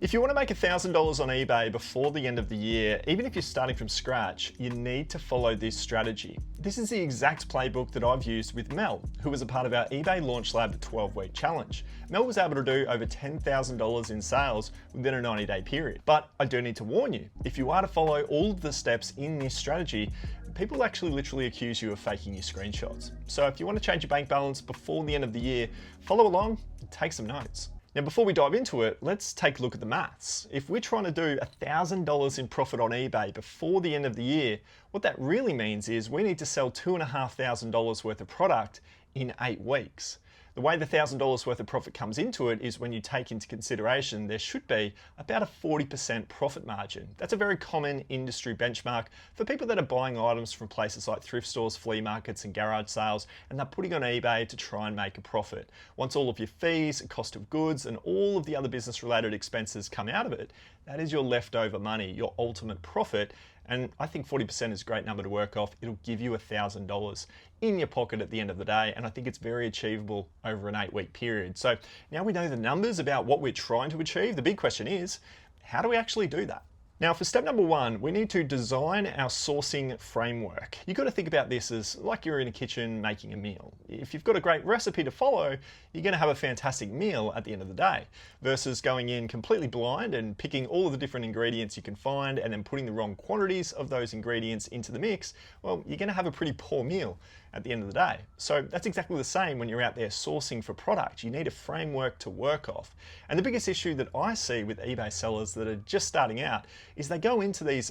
If you want to make $1,000 on eBay before the end of the year, even if you're starting from scratch, you need to follow this strategy. This is the exact playbook that I've used with Mel, who was a part of our eBay Launch Lab 12-week challenge. Mel was able to do over $10,000 in sales within a 90-day period. But I do need to warn you, if you are to follow all of the steps in this strategy, people actually literally accuse you of faking your screenshots. So if you want to change your bank balance before the end of the year, follow along and take some notes. Now, before we dive into it, let's take a look at the maths. If we're trying to do $1,000 in profit on eBay before the end of the year, what that really means is we need to sell $2,500 worth of product in 8 weeks. The way the $1,000 worth of profit comes into it is when you take into consideration there should be about a 40% profit margin. That's a very common industry benchmark for people that are buying items from places like thrift stores, flea markets and garage sales, and they're putting on eBay to try and make a profit. Once all of your fees, cost of goods and all of the other business related expenses come out of it, that is your leftover money, your ultimate profit. And I think 40% is a great number to work off. It'll give you $1,000 in your pocket at the end of the day. And I think it's very achievable over an 8-week period. So now we know the numbers about what we're trying to achieve. The big question is, how do we actually do that? Now, for step number 1, we need to design our sourcing framework. You've got to think about this as like you're in a kitchen making a meal. If you've got a great recipe to follow, you're going to have a fantastic meal at the end of the day, versus going in completely blind and picking all of the different ingredients you can find and then putting the wrong quantities of those ingredients into the mix. Well, you're going to have a pretty poor meal at the end of the day. So that's exactly the same when you're out there sourcing for product. You need a framework to work off. And the biggest issue that I see with eBay sellers that are just starting out is they go into these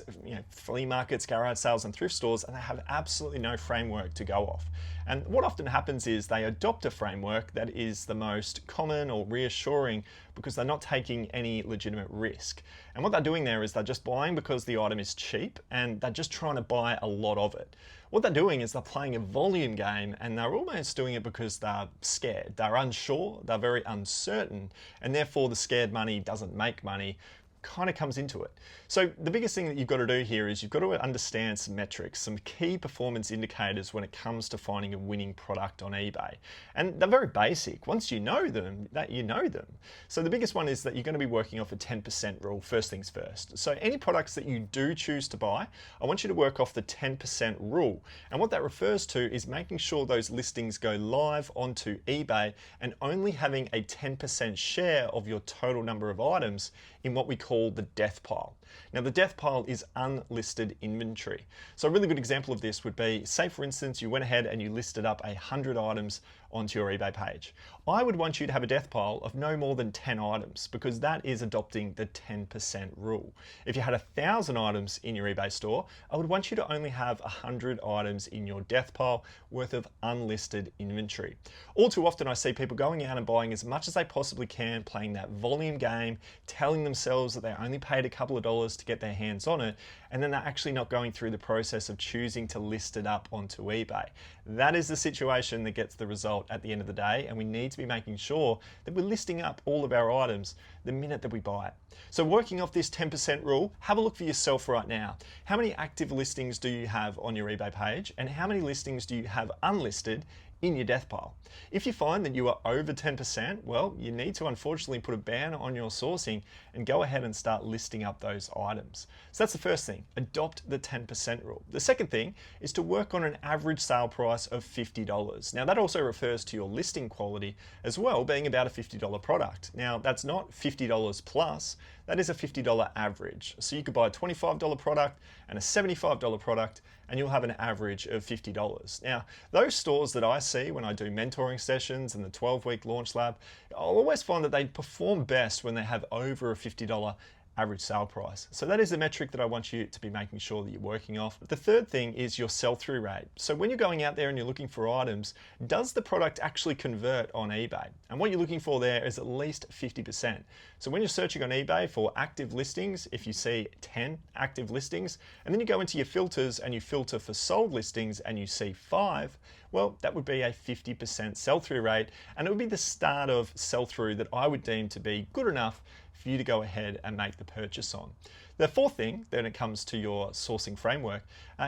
flea markets, garage sales and thrift stores and they have absolutely no framework to go off. And what often happens is they adopt a framework that is the most common or reassuring because they're not taking any legitimate risk. And what they're doing there is they're just buying because the item is cheap and they're just trying to buy a lot of it. What they're doing is they're playing a volume game and they're almost doing it because they're scared. They're unsure, they're very uncertain, and therefore the scared money doesn't make money. Kind of comes into it. So the biggest thing that you've got to do here is you've got to understand some metrics, some key performance indicators when it comes to finding a winning product on eBay. And they're very basic. Once you know them, you know them. So the biggest one is that you're going to be working off a 10% rule, first things first. So any products that you do choose to buy, I want you to work off the 10% rule. And what that refers to is making sure those listings go live onto eBay and only having a 10% share of your total number of items in what we call the death pile. Now the death pile is unlisted inventory. So a really good example of this would be, say for instance, you went ahead and you listed up 100 items onto your eBay page. I would want you to have a death pile of no more than 10 items because that is adopting the 10% rule. If you had 1,000 items in your eBay store, I would want you to only have 100 items in your death pile worth of unlisted inventory. All too often I see people going out and buying as much as they possibly can, playing that volume game, telling themselves that they only paid a couple of dollars to get their hands on it, and then they're actually not going through the process of choosing to list it up onto eBay. That is the situation that gets the result at the end of the day, and we need to be making sure that we're listing up all of our items the minute that we buy it. So working off this 10% rule, have a look for yourself right now. How many active listings do you have on your eBay page, and how many listings do you have unlisted in your death pile? If you find that you are over 10%, well, you need to unfortunately put a ban on your sourcing and go ahead and start listing up those items. So that's the first thing, adopt the 10% rule. The second thing is to work on an average sale price of $50. Now that also refers to your listing quality as well, being about a $50 product. Now that's not $50 plus, that is a $50 average. So you could buy a $25 product and a $75 product and you'll have an average of $50. Now, those stores that I see when I do mentoring sessions and the 12-week launch lab, I'll always find that they perform best when they have over a $50 average sale price. So that is the metric that I want you to be making sure that you're working off. The third thing is your sell-through rate. So when you're going out there and you're looking for items, does the product actually convert on eBay? And what you're looking for there is at least 50%. So when you're searching on eBay for active listings, if you see 10 active listings, and then you go into your filters and you filter for sold listings and you see 5, well, that would be a 50% sell-through rate, and it would be the start of sell-through that I would deem to be good enough for you to go ahead and make the purchase on. The fourth thing, when it comes to your sourcing framework,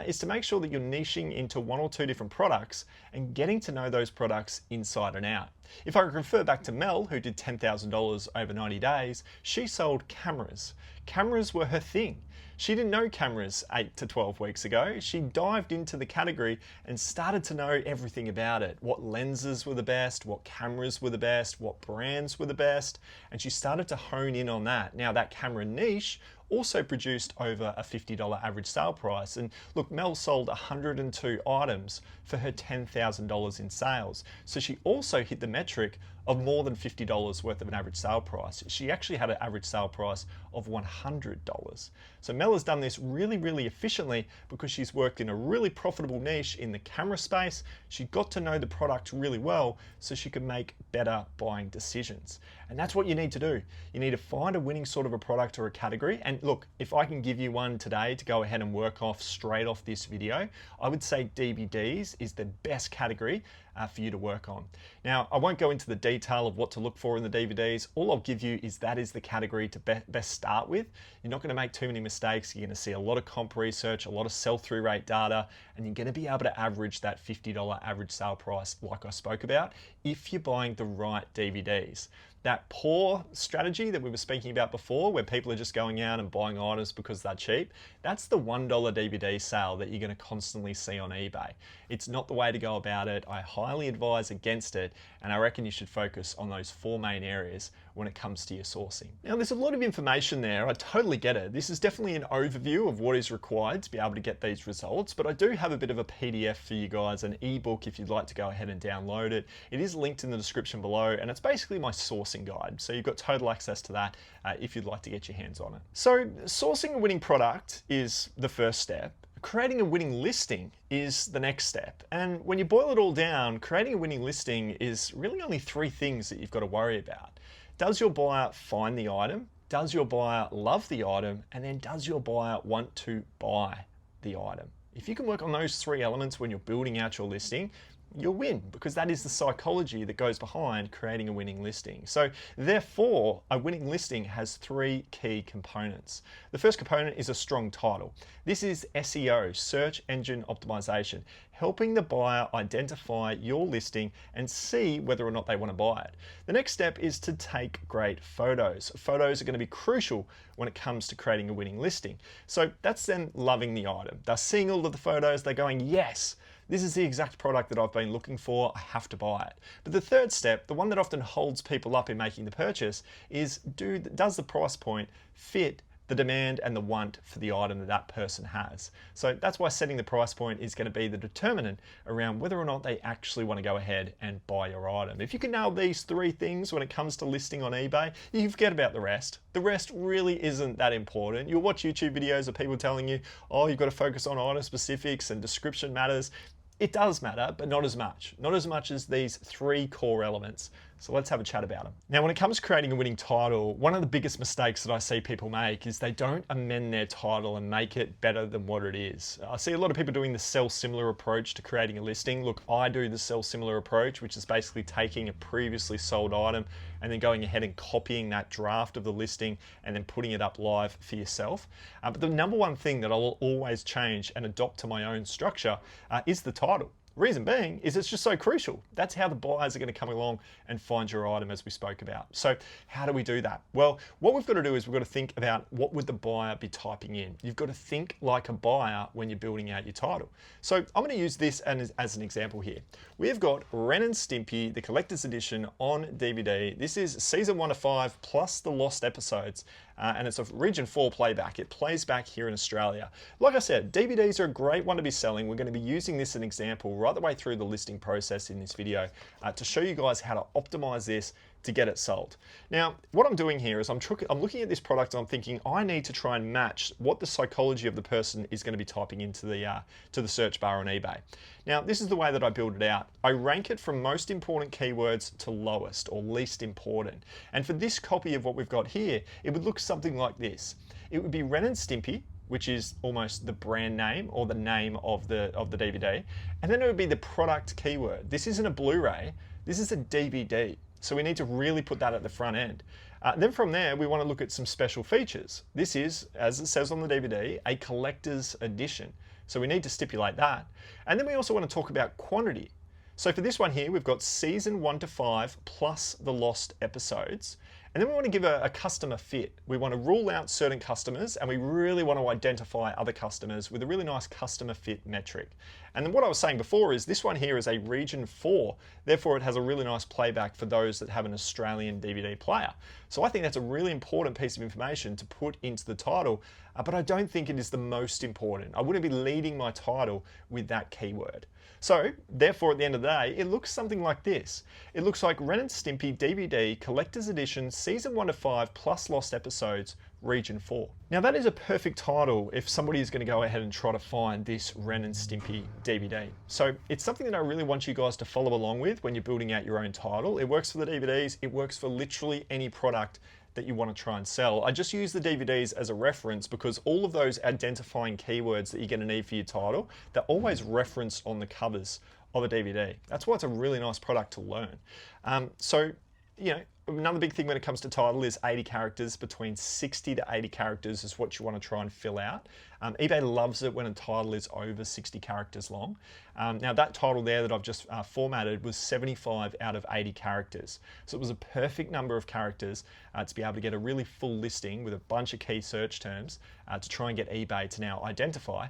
is to make sure that you're niching into one or two different products and getting to know those products inside and out. If I refer back to Mel, who did $10,000 over 90 days, she sold cameras. Cameras were her thing. She didn't know cameras 8 to 12 weeks ago. She dived into the category and started to know everything about it. What lenses were the best, what cameras were the best, what brands were the best, and she started to hone in on that. Now that camera niche also produced over a $50 average sale price. And look, Mel sold 102 items for her $10,000 in sales. So she also hit the metric of more than $50 worth of an average sale price. She actually had an average sale price of $100. So Mel has done this really, really efficiently because she's worked in a really profitable niche in the camera space. She got to know the product really well so she could make better buying decisions. And that's what you need to do. You need to find a winning sort of a product or a category. And look, if I can give you one today to go ahead and work off straight off this video, I would say DVDs is the best category for you to work on. Now, I won't go into the detail of what to look for in the DVDs. All I'll give you is that is the category to best start with. You're not going to make too many mistakes. You're going to see a lot of comp research, a lot of sell-through rate data, and you're going to be able to average that $50 average sale price like I spoke about if you're buying the right DVDs. That poor strategy that we were speaking about before, where people are just going out and buying items because they're cheap, that's the $1 DVD sale that you're going to constantly see on eBay. It's not the way to go about it. I highly advise against it, and I reckon you should focus on those 4 main areas when it comes to your sourcing. Now, there's a lot of information there. I totally get it. This is definitely an overview of what is required to be able to get these results, but I do have a bit of a PDF for you guys, an ebook if you'd like to go ahead and download it. It is linked in the description below, and it's basically my sourcing guide. So you've got total access to that if you'd like to get your hands on it. So sourcing a winning product is the first step. Creating a winning listing is the next step. And when you boil it all down, creating a winning listing is really only 3 things that you've got to worry about. Does your buyer find the item? Does your buyer love the item? And then does your buyer want to buy the item? If you can work on those 3 elements when you're building out your listing, you'll win, because that is the psychology that goes behind creating a winning listing. So therefore, a winning listing has 3 key components. The first component is a strong title. This is SEO, search engine optimization, helping the buyer identify your listing and see whether or not they want to buy it. The next step is to take great photos. Photos are going to be crucial when it comes to creating a winning listing. So that's them loving the item. They're seeing all of the photos, they're going, yes, this is the exact product that I've been looking for, I have to buy it. But the third step, the one that often holds people up in making the purchase, is does the price point fit the demand and the want for the item that that person has? So that's why setting the price point is going to be the determinant around whether or not they actually want to go ahead and buy your item. If you can nail these 3 things when it comes to listing on eBay, you can forget about the rest. The rest really isn't that important. You'll watch YouTube videos of people telling you, oh, you've got to focus on item specifics and description matters. It does matter, but not as much. Not as much as these 3 core elements. So let's have a chat about them. Now, when it comes to creating a winning title, one of the biggest mistakes that I see people make is they don't amend their title and make it better than what it is. I see a lot of people doing the sell similar approach to creating a listing. Look, I do the sell similar approach, which is basically taking a previously sold item and then going ahead and copying that draft of the listing and then putting it up live for yourself. But the number one thing that I will always change and adopt to my own structure is the title. Reason being is it's just so crucial. That's how the buyers are going to come along and find your item, as we spoke about. So how do we do that? Well, what we've got to do is we've got to think about what would the buyer be typing in. You've got to think like a buyer when you're building out your title. So I'm going to use this as an example here. We've got Ren and Stimpy, the collector's edition on DVD. This is season 1 to 5 plus the lost episodes. And it's a region 4 playback. It plays back here in Australia. Like I said, DVDs are a great one to be selling. We're going to be using this as an example right the way through the listing process in this video to show you guys how to optimize this to get it sold. Now, what I'm doing here is I'm looking at this product and I'm thinking I need to try and match what the psychology of the person is going to be typing into the search bar on eBay. Now, this is the way that I build it out. I rank it from most important keywords to lowest or least important. And for this copy of what we've got here, it would look something like this. It would be Ren and Stimpy, which is almost the brand name or the name of the DVD. And then it would be the product keyword. This isn't a Blu-ray, this is a DVD. So we need to really put that at the front end. Then from there, we want to look at some special features. This is, as it says on the DVD, a collector's edition. So we need to stipulate that. And then we also want to talk about quantity. So for this one here, we've got season 1 to 5 plus the lost episodes. And then we want to give a customer fit. We want to rule out certain customers, and we really want to identify other customers with a really nice customer fit metric. And then what I was saying before is this one here is a region 4, therefore it has a really nice playback for those that have an Australian DVD player. So I think that's a really important piece of information to put into the title, but I don't think it is the most important. I wouldn't be leading my title with that keyword. So, therefore, at the end of the day, it looks something like this. It looks like Ren and Stimpy DVD Collector's Edition Season 1 to 5 plus Lost Episodes, Region 4. Now that is a perfect title if somebody is going to go ahead and try to find this Ren and Stimpy DVD. So it's something that I really want you guys to follow along with when you're building out your own title. It works for the DVDs, it works for literally any product that you want to try and sell. I just use the DVDs as a reference because all of those identifying keywords that you're going to need for your title, they're always referenced on the covers of a DVD. That's why it's a really nice product to learn. So, you know, another big thing when it comes to title is 80 characters. Between 60 to 80 characters is what you want to try and fill out. eBay loves it when a title is over 60 characters long. Now that title there that I've just formatted was 75 out of 80 characters. So it was a perfect number of characters to be able to get a really full listing with a bunch of key search terms to try and get eBay to now identify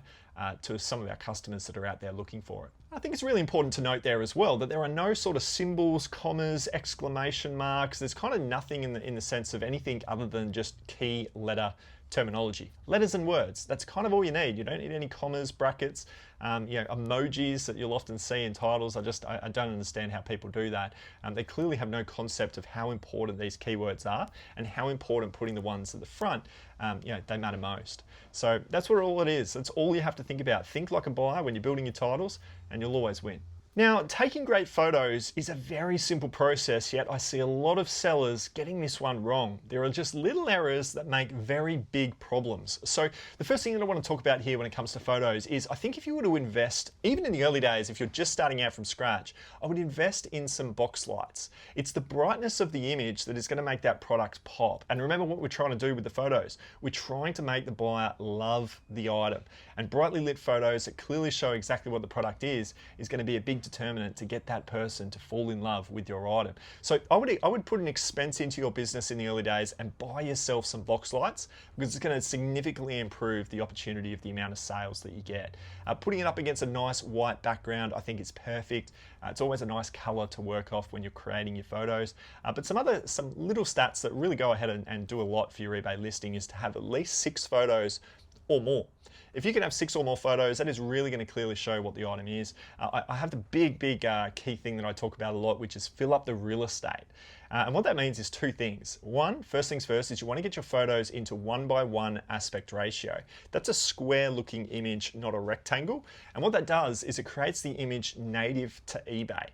to some of our customers that are out there looking for it. I think it's really important to note there as well that there are no sort of symbols, commas, exclamation marks. There's kind of nothing in the sense of anything other than just key letter terminology. Letters and words, that's kind of all you need. You don't need any commas, brackets, emojis that you'll often see in titles. I don't understand how people do that. They clearly have no concept of how important these keywords are and how important putting the ones at the front, they matter most. So that's what all it is. That's all you have to think about. Think like a buyer when you're building your titles and you'll always win. Now, taking great photos is a very simple process, yet I see a lot of sellers getting this one wrong. There are just little errors that make very big problems. So the first thing that I want to talk about here when it comes to photos is I think if you were to invest, even in the early days, if you're just starting out from scratch, I would invest in some box lights. It's the brightness of the image that is going to make that product pop. And remember what we're trying to do with the photos. We're trying to make the buyer love the item. And brightly lit photos that clearly show exactly what the product is going to be a big determinant to get that person to fall in love with your item. So I would put an expense into your business in the early days and buy yourself some box lights because it's going to significantly improve the opportunity of the amount of sales that you get. Putting it up against a nice white background, I think it's perfect. It's always a nice color to work off when you're creating your photos. But some little stats that really go ahead and do a lot for your eBay listing is to have at least 6 photos or more. If you can have 6 or more photos, that is really going to clearly show what the item is. I have the big key thing that I talk about a lot, which is fill up the real estate. And what that means is 2 things. First things first, is you want to get your photos into 1:1 aspect ratio. That's a square looking image, not a rectangle. And what that does is it creates the image native to eBay.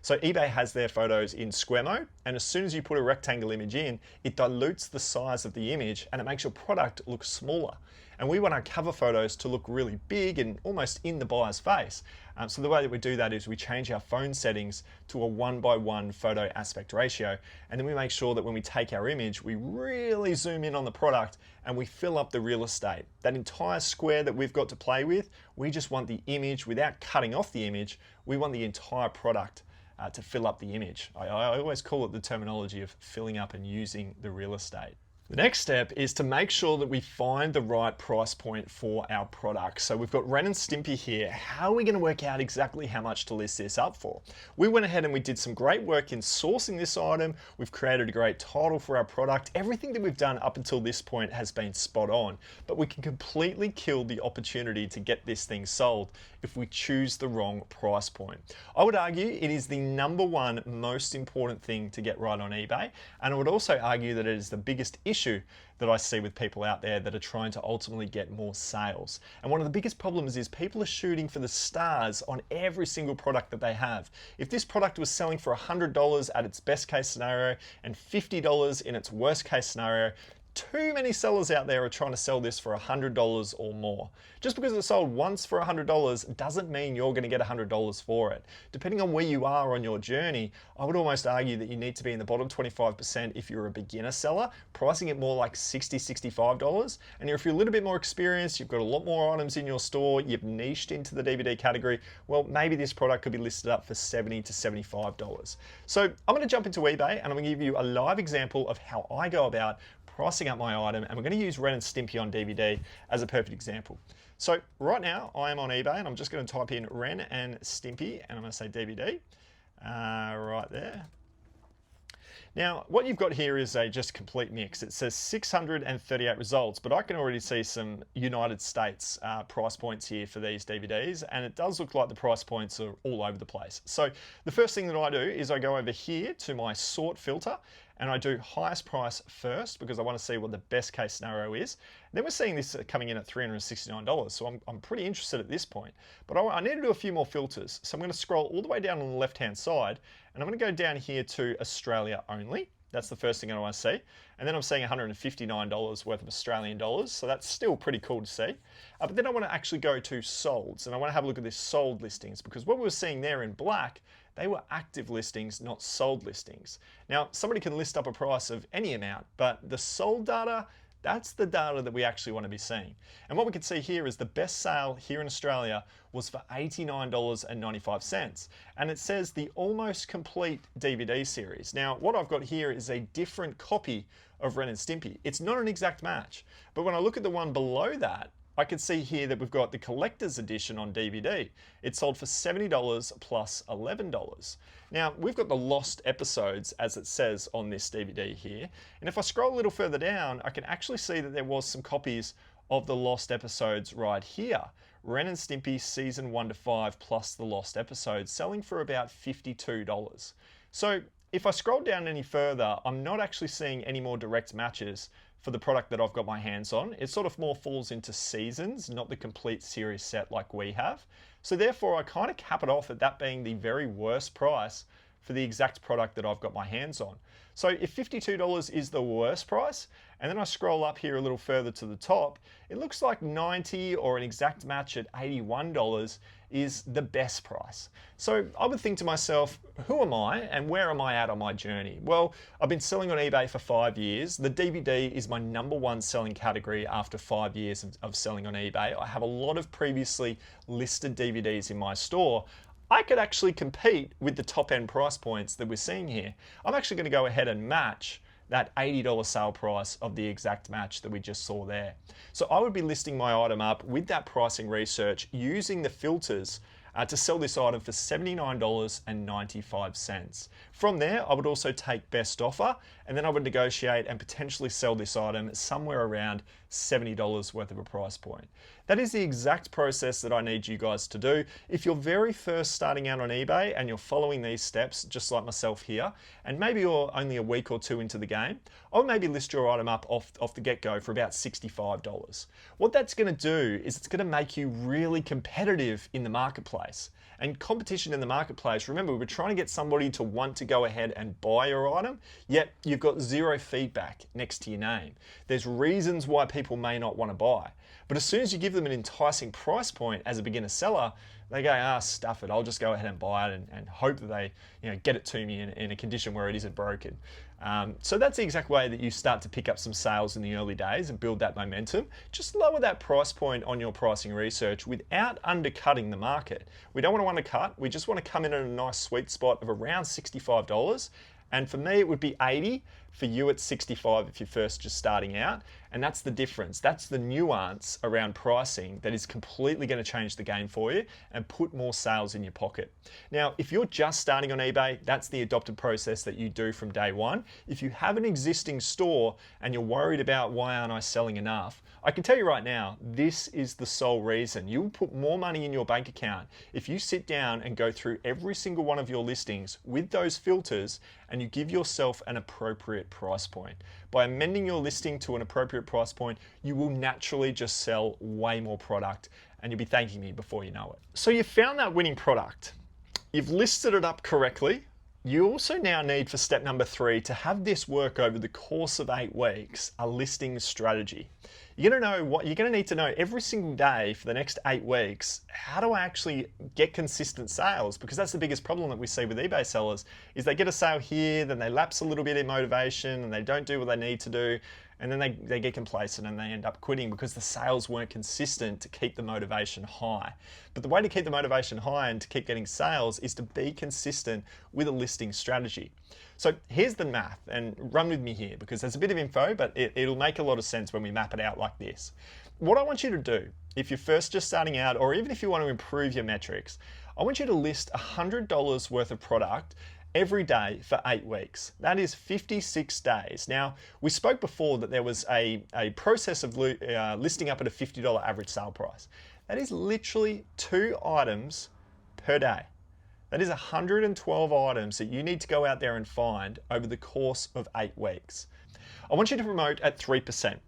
So eBay has their photos in square mode, and as soon as you put a rectangle image in, it dilutes the size of the image and it makes your product look smaller. And we want our cover photos to look really big and almost in the buyer's face. So the way that we do that is we change our phone settings to a 1:1 photo aspect ratio, and then we make sure that when we take our image, we really zoom in on the product and we fill up the real estate. That entire square that we've got to play with, we just want the image without cutting off the image. We want the entire product to fill up the image. I always call it the terminology of filling up and using the real estate. The next step is to make sure that we find the right price point for our product. So we've got Ren and Stimpy here. How are we going to work out exactly how much to list this up for? We went ahead and we did some great work in sourcing this item. We've created a great title for our product. Everything that we've done up until this point has been spot on, but we can completely kill the opportunity to get this thing sold if we choose the wrong price point. I would argue it is the #1 most important thing to get right on eBay, and I would also argue that it is the biggest issue that I see with people out there that are trying to ultimately get more sales. And one of the biggest problems is people are shooting for the stars on every single product that they have. If this product was selling for $100 at its best case scenario and $50 in its worst case scenario, too many sellers out there are trying to sell this for $100 or more. Just because it's sold once for $100 doesn't mean you're going to get $100 for it. Depending on where you are on your journey, I would almost argue that you need to be in the bottom 25% if you're a beginner seller, pricing it more like $60, $65. And if you're a little bit more experienced, you've got a lot more items in your store, you've niched into the DVD category, well, maybe this product could be listed up for $70 to $75. So I'm going to jump into eBay and I'm going to give you a live example of how I go about pricing up my item, and we're going to use Ren and Stimpy on DVD as a perfect example. So right now I am on eBay and I'm just going to type in Ren and Stimpy and I'm going to say DVD right there. Now, what you've got here is a just complete mix. It says 638 results, but I can already see some United States price points here for these DVDs, and it does look like the price points are all over the place. So the first thing that I do is I go over here to my sort filter, and I do highest price first because I want to see what the best case scenario is. Then we're seeing this coming in at $369, so I'm pretty interested at this point. But I need to do a few more filters. So I'm going to scroll all the way down on the left-hand side, and I'm going to go down here to Australia only. That's the first thing I want to see. And then I'm seeing $159 worth of Australian dollars, so that's still pretty cool to see. But then I want to actually go to solds, and I want to have a look at this sold listings, because what we were seeing there in black, they were active listings, not sold listings. Now, somebody can list up a price of any amount, but the sold data, that's the data that we actually want to be seeing. And what we can see here is the best sale here in Australia was for $89.95. And it says the almost complete DVD series. Now, what I've got here is a different copy of Ren and Stimpy. It's not an exact match, but when I look at the one below that, I can see here that we've got the collector's edition on DVD. It sold for $70 plus $11. Now, we've got the lost episodes, as it says on this DVD here. And if I scroll a little further down, I can actually see that there was some copies of the lost episodes right here. Ren and Stimpy season 1 to 5 plus the lost episodes, selling for about $52. So if I scroll down any further, I'm not actually seeing any more direct matches for the product that I've got my hands on. It sort of more falls into seasons, not the complete series set like we have. So therefore I kind of cap it off at that being the very worst price for the exact product that I've got my hands on. So if $52 is the worst price, and then I scroll up here a little further to the top, it looks like $90 or an exact match at $81 is the best price. So I would think to myself, who am I and where am I at on my journey? Well, I've been selling on eBay for 5 years. The DVD is my #1 selling category after 5 years of selling on eBay. I have a lot of previously listed DVDs in my store. I could actually compete with the top end price points that we're seeing here. I'm actually going to go ahead and match that $80 sale price of the exact match that we just saw there. So I would be listing my item up with that pricing research using the filters to sell this item for $79.95. From there, I would also take best offer, and then I would negotiate and potentially sell this item somewhere around $70 worth of a price point. That is the exact process that I need you guys to do. If you're very first starting out on eBay and you're following these steps, just like myself here, and maybe you're only a week or two into the game, I'll maybe list your item up off the get-go for about $65. What that's going to do is it's going to make you really competitive in the marketplace. And competition in the marketplace, remember, we're trying to get somebody to want to go ahead and buy your item, yet you've got zero feedback next to your name. There's reasons why people may not want to buy. But as soon as you give them an enticing price point as a beginner seller, they go, stuff it, I'll just go ahead and buy it and hope that they get it to me in a condition where it isn't broken. So that's the exact way that you start to pick up some sales in the early days and build that momentum. Just lower that price point on your pricing research without undercutting the market. We don't want to undercut, we just want to come in at a nice sweet spot of around $65. And for me, it would be $80. For you, it's $65 if you're first just starting out. And that's the difference. That's the nuance around pricing that is completely going to change the game for you and put more sales in your pocket. Now, if you're just starting on eBay, that's the adopted process that you do from day one. If you have an existing store and you're worried about why aren't I selling enough, I can tell you right now, this is the sole reason. You'll put more money in your bank account if you sit down and go through every single one of your listings with those filters and you give yourself an appropriate price point. By amending your listing to an appropriate price point, you will naturally just sell way more product and you'll be thanking me before you know it. So you've found that winning product. You've listed it up correctly. You also now need, for step number 3, to have this work over the course of 8 weeks, a listing strategy. You're going to need to know every single day for the next 8 weeks, how do I actually get consistent sales? Because that's the biggest problem that we see with eBay sellers, is they get a sale here, then they lapse a little bit in motivation and they don't do what they need to do. And then they get complacent and they end up quitting because the sales weren't consistent to keep the motivation high. But the way to keep the motivation high and to keep getting sales is to be consistent with a listing strategy. So here's the math, and run with me here because there's a bit of info, but it'll make a lot of sense when we map it out like this. What I want you to do, if you're first just starting out, or even if you want to improve your metrics, I want you to list $100 worth of product every day for 8 weeks. That is 56 days. Now, we spoke before that there was a process of listing up at a $50 average sale price. That is literally 2 items per day. That is 112 items that you need to go out there and find over the course of 8 weeks. I want you to promote at 3%.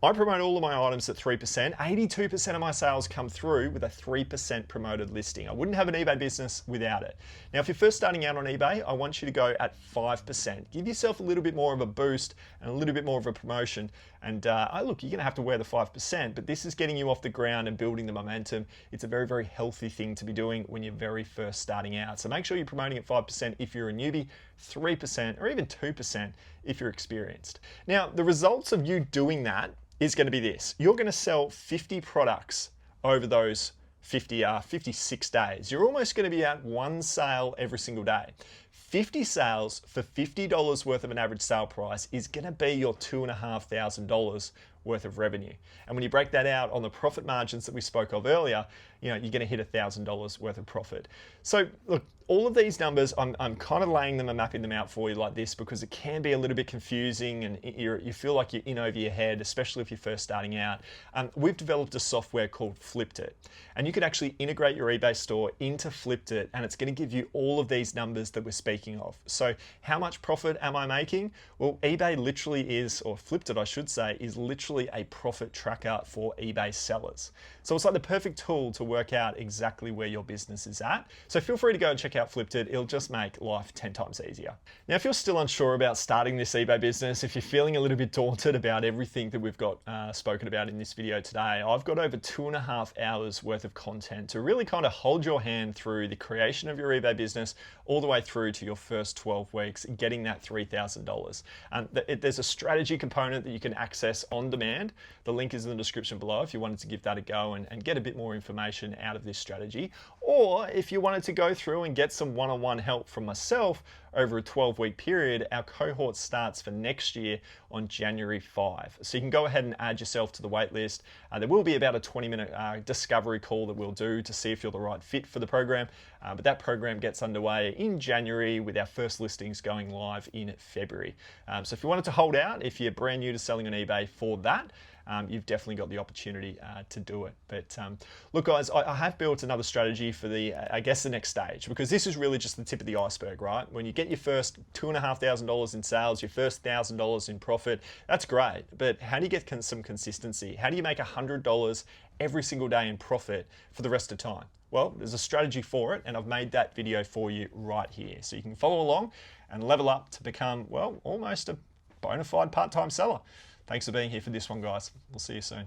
I promote all of my items at 3%. 82% of my sales come through with a 3% promoted listing. I wouldn't have an eBay business without it. Now, if you're first starting out on eBay, I want you to go at 5%. Give yourself a little bit more of a boost and a little bit more of a promotion. And look, you're going to have to wear the 5%, but this is getting you off the ground and building the momentum. It's a very, very healthy thing to be doing when you're very first starting out. So make sure you're promoting at 5% if you're a newbie, 3%, or even 2% if you're experienced. Now, the results of you doing that is going to be this. You're going to sell 50 products over those 56 days. You're almost going to be at 1 sale every single day. 50 sales for $50 worth of an average sale price is going to be your $2,500 worth of revenue. And when you break that out on the profit margins that we spoke of earlier, you're going to hit $1,000 worth of profit. So look, all of these numbers, I'm kind of laying them and mapping them out for you like this because it can be a little bit confusing and you feel like you're in over your head, especially if you're first starting out. We've developed a software called Flipped It, and you can actually integrate your eBay store into Flipped It, and it's going to give you all of these numbers that we're speaking of. So how much profit am I making? Well, eBay literally is, or Flipped It I should say, is literally a profit tracker for eBay sellers. So it's like the perfect tool to work out exactly where your business is at. So feel free to go and check out Flipped It. It'll just make life 10 times easier. Now, if you're still unsure about starting this eBay business, if you're feeling a little bit daunted about everything that we've got spoken about in this video today, I've got over 2.5 hours worth of content to really kind of hold your hand through the creation of your eBay business all the way through to your first 12 weeks, getting that $3,000. There's a strategy component that you can access on demand. The link is in the description below if you wanted to give that a go and get a bit more information out of this strategy. Or if you wanted to go through and get some one-on-one help from myself over a 12-week period, our cohort starts for next year on January 5. So you can go ahead and add yourself to the wait list. There will be about a 20-minute discovery call that we'll do to see if you're the right fit for the program. But that program gets underway in January with our first listings going live in February. So if you wanted to hold out, if you're brand new to selling on eBay for that, you've definitely got the opportunity to do it. But look, guys, I have built another strategy for the next stage, because this is really just the tip of the iceberg, right? When you get your first $2,500 in sales, your first $1,000 in profit, that's great. But how do you get some consistency? How do you make $100 every single day in profit for the rest of the time? Well, there's a strategy for it, and I've made that video for you right here. So you can follow along and level up to become, well, almost a bona fide part-time seller. Thanks for being here for this one, guys. We'll see you soon.